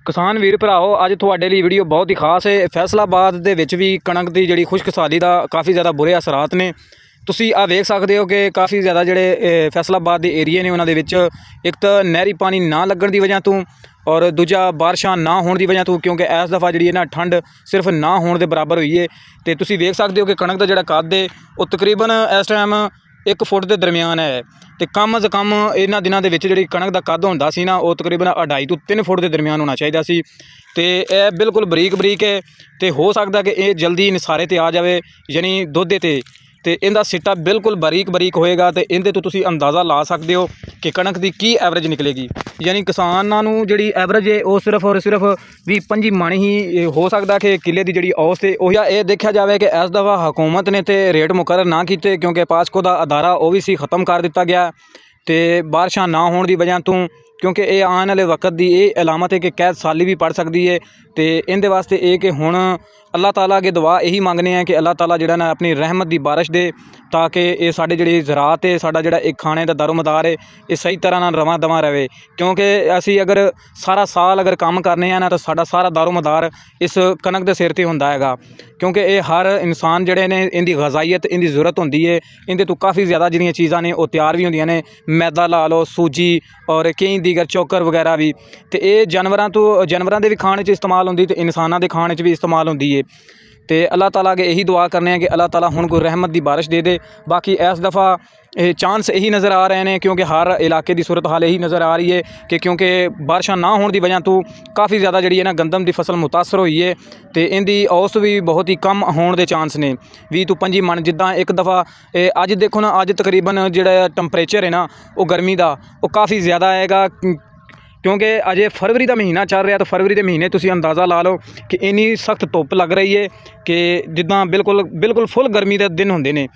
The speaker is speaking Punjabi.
ਕਿਸਾਨ ਵੀਰ ਭਰਾਓ, ਅੱਜ ਤੁਹਾਡੇ ਲਈ ਵੀਡੀਓ ਬਹੁਤ ਹੀ ਖਾਸ ਹੈ। ਫੈਸਲਾਬਾਦ ਦੇ ਵਿੱਚ ਵੀ ਕਣਕ ਦੀ ਜਿਹੜੀ ਖੁਸ਼ਕਸਾਲੀ ਦਾ ਕਾਫੀ ਜ਼ਿਆਦਾ ਬੁਰੇ ਅਸਰਾਤ ਨੇ। ਤੁਸੀਂ ਆ ਵੇਖ ਸਕਦੇ ਹੋ ਕਿ ਕਾਫੀ ਜ਼ਿਆਦਾ ਜਿਹੜੇ ਫੈਸਲਾਬਾਦ ਦੇ ਏਰੀਏ ਨੇ ਉਹਨਾਂ ਦੇ ਵਿੱਚ ਇੱਕ ਤਾਂ ਨਹਿਰੀ ਪਾਣੀ ਨਾ ਲੱਗਣ ਦੀ ਵਜ੍ਹਾ ਤੋਂ, ਔਰ ਦੂਜਾ ਬਾਰਿਸ਼ਾਂ ਨਾ ਹੋਣ ਦੀ ਵਜ੍ਹਾ ਤੋਂ, ਕਿਉਂਕਿ ਇਸ ਦਫਾ ਜਿਹੜੀ ਨਾ ਠੰਡ ਸਿਰਫ ਨਾ ਹੋਣ ਦੇ ਬਰਾਬਰ ਹੋਈ ਹੈ। ਅਤੇ ਤੁਸੀਂ ਵੇਖ ਸਕਦੇ ਹੋ ਕਿ ਕਣਕ ਦਾ ਜਿਹੜਾ ਕੱਦ ਹੈ ਉਹ ਤਕਰੀਬਨ ਇਸ ਟਾਈਮ 1 ਫੁੱਟ ਦੇ ਦਰਮਿਆਨ ਹੈ। ਅਤੇ ਕਮ ਅਜ਼ ਕਮ ਇਹਨਾਂ ਦਿਨਾਂ ਦੇ ਵਿੱਚ ਜਿਹੜੀ ਕਣਕ ਦਾ ਕੱਦ ਹੁੰਦਾ ਸੀ ਨਾ, ਉਹ ਤਕਰੀਬਨ 2.5 ਤੋਂ 3 ਫੁੱਟ ਦੇ ਦਰਮਿਆਨ ਹੋਣਾ ਚਾਹੀਦਾ ਸੀ। ਅਤੇ ਇਹ ਬਿਲਕੁਲ ਬਰੀਕ ਬਰੀਕ ਹੈ ਅਤੇ ਹੋ ਸਕਦਾ ਕਿ ਇਹ ਜਲਦੀ ਨਿਸਾਰੇ 'ਤੇ ਆ ਜਾਵੇ, ਯਾਨੀ ਦੋਧੇ 'ਤੇ। ਅਤੇ ਇਹਦਾ ਸਿੱਟਾ ਬਿਲਕੁਲ ਬਾਰੀਕ ਬਾਰੀਕ ਹੋਏਗਾ ਅਤੇ ਇਹਦੇ ਤੋਂ ਤੁਸੀਂ ਅੰਦਾਜ਼ਾ ਲਾ ਸਕਦੇ ਹੋ ਕਿ ਕਣਕ ਦੀ ਕੀ ਐਵਰੇਜ ਨਿਕਲੇਗੀ। ਯਾਨੀ ਕਿਸਾਨਾਂ ਨੂੰ ਜਿਹੜੀ ਐਵਰੇਜ ਹੈ ਉਹ ਸਿਰਫ ਔਰ ਸਿਰਫ 20-25 ਮਣ ਹੀ ਹੋ ਸਕਦਾ ਕਿ ਕਿੱਲੇ ਦੀ ਜਿਹੜੀ ਔਸਤ ਹੈ ਉਹ ਇਹ ਦੇਖਿਆ ਜਾਵੇ ਕਿ ਇਸ ਦਫਾ ਹਕੂਮਤ ਨੇ ਤਾਂ ਰੇਟ ਮੁਕਰਰ ਨਾ ਕੀਤੇ, ਕਿਉਂਕਿ ਪਾਸਕੋ ਦਾ ਅਦਾਰਾ ਉਹ ਵੀ ਸੀ ਖ਼ਤਮ ਕਰ ਦਿੱਤਾ ਗਿਆ। ਅਤੇ ਬਾਰਿਸ਼ਾਂ ਨਾ ਹੋਣ ਦੀ ਵਜ੍ਹਾ ਤੋਂ, ਕਿਉਂਕਿ ਇਹ ਆਉਣ ਵਾਲੇ ਵਕਤ ਦੀ ਇਹ ਅਲਾਮਤ ਹੈ ਕਿ ਕੈਦ ਸਾਲੀ ਵੀ ਪੜ ਸਕਦੀ ਹੈ। ਅਤੇ ਇਹਦੇ ਵਾਸਤੇ ਇਹ ਕਿ ਹੁਣ ਅੱਲਾਹ ਤਾਲਾ ਅੱਗੇ ਦੁਆ ਇਹੀ ਮੰਗਦੇ ਹਾਂ ਕਿ ਅੱਲਾਹ ਤਾਲਾ ਜਿਹੜਾ ਨਾ ਆਪਣੀ ਰਹਿਮਤ ਦੀ ਬਾਰਿਸ਼ ਦੇ, ਤਾਂ ਕਿ ਇਹ ਸਾਡੇ ਜਿਹੜੀ ਜ਼ਰਾਤ ਹੈ, ਸਾਡਾ ਜਿਹੜਾ ਇੱਕ ਖਾਣੇ ਦਾ ਦਾਰੋਮਦਾਰ ਹੈ, ਇਹ ਸਹੀ ਤਰ੍ਹਾਂ ਨਾਲ ਰਵਾਂ ਦਵਾਂ ਰਹੇ। ਕਿਉਂਕਿ ਅਸੀਂ ਅਗਰ ਸਾਰਾ ਸਾਲ ਅਗਰ ਕੰਮ ਕਰਨੇ ਆ ਨਾ, ਤਾਂ ਸਾਡਾ ਸਾਰਾ ਦਾਰੋਮਦਾਰ ਇਸ ਕਣਕ ਦੇ ਸਿਰ 'ਤੇ ਹੁੰਦਾ ਹੈਗਾ। ਕਿਉਂਕਿ ਇਹ ਹਰ ਇਨਸਾਨ ਜਿਹੜੇ ਨੇ ਇਹਦੀ ਗਜ਼ਾਈਅਤ, ਇਹਦੀ ਜ਼ਰੂਰਤ ਹੁੰਦੀ ਹੈ। ਇਹਦੇ ਤੋਂ ਕਾਫੀ ਜ਼ਿਆਦਾ ਜਿਹੜੀਆਂ ਚੀਜ਼ਾਂ ਨੇ ਉਹ ਤਿਆਰ ਵੀ ਹੁੰਦੀਆਂ ਨੇ, ਮੈਦਾ ਲਾ ਲਓ, ਸੂਜੀ ਔਰ ਕਈ ਦੀਗਰ ਚੋਕਰ ਵਗੈਰਾ ਵੀ। ਅਤੇ ਇਹ ਜਾਨਵਰਾਂ ਦੇ ਵੀ ਖਾਣ 'ਚ ਇਸਤੇਮਾਲ ਹੁੰਦੀ ਅਤੇ ਇਨਸਾਨਾਂ ਦੇ ਖਾਣ 'ਚ ਵੀ ਇਸਤੇਮਾਲ ਹੁੰਦੀ ਹੈ। ਅਤੇ ਅੱਲਾਹ ਤਾਲਾ ਅੱਗੇ ਇਹੀ ਦੁਆ ਕਰਨੇ ਆ ਕਿ ਅੱਲਾਹ ਤਾਲਾ ਹੁਣ ਕੋਈ ਰਹਿਮਤ ਦੀ ਬਾਰਿਸ਼ ਦੇ ਦੇ। ਬਾਕੀ ਇਸ ਦਫਾ ਇਹ ਚਾਂਸ ਇਹੀ ਨਜ਼ਰ ਆ ਰਹੇ ਨੇ, ਕਿਉਂਕਿ ਹਰ ਇਲਾਕੇ ਦੀ ਸੂਰਤ ਹਾਲ ਇਹੀ ਨਜ਼ਰ ਆ ਰਹੀ ਹੈ ਕਿ ਕਿਉਂਕਿ ਬਾਰਿਸ਼ਾਂ ਨਾ ਹੋਣ ਦੀ ਵਜ੍ਹਾ ਤੋਂ ਕਾਫੀ ਜ਼ਿਆਦਾ ਜਿਹੜੀ ਹੈ ਨਾ ਗੰਦਮ ਦੀ ਫਸਲ ਮੁਤਾਸਰ ਹੋਈ ਹੈ। ਅਤੇ ਇਹਦੀ ਔਸਤ ਵੀ ਬਹੁਤ ਹੀ ਕਮ ਹੋਣ ਦੇ ਚਾਂਸ ਨੇ, 20 ਤੋਂ 25 ਮਣ। ਜਿੱਦਾਂ ਇੱਕ ਦਫਾ ਅੱਜ ਦੇਖੋ ਨਾ, ਅੱਜ ਤਕਰੀਬਨ ਜਿਹੜਾ ਟੈਂਪਰੇਚਰ ਹੈ ਨਾ ਉਹ ਗਰਮੀ ਦਾ ਉਹ ਕਾਫੀ ਜ਼ਿਆਦਾ ਆਏਗਾ, ਕਿਉਂਕਿ ਅਜੇ ਫਰਵਰੀ ਦਾ ਮਹੀਨਾ ਚੱਲ ਰਿਹਾ। ਤਾਂ ਫਰਵਰੀ ਦੇ ਮਹੀਨੇ ਤੁਸੀਂ ਅੰਦਾਜ਼ਾ ਲਾ ਲਓ ਕਿ ਇੰਨੀ ਸਖਤ ਧੁੱਪ ਲੱਗ ਰਹੀ ਹੈ ਕਿ ਜਿੱਦਾਂ ਬਿਲਕੁਲ ਫੁੱਲ ਗਰਮੀ ਦੇ ਦਿਨ ਹੁੰਦੇ ਨੇ।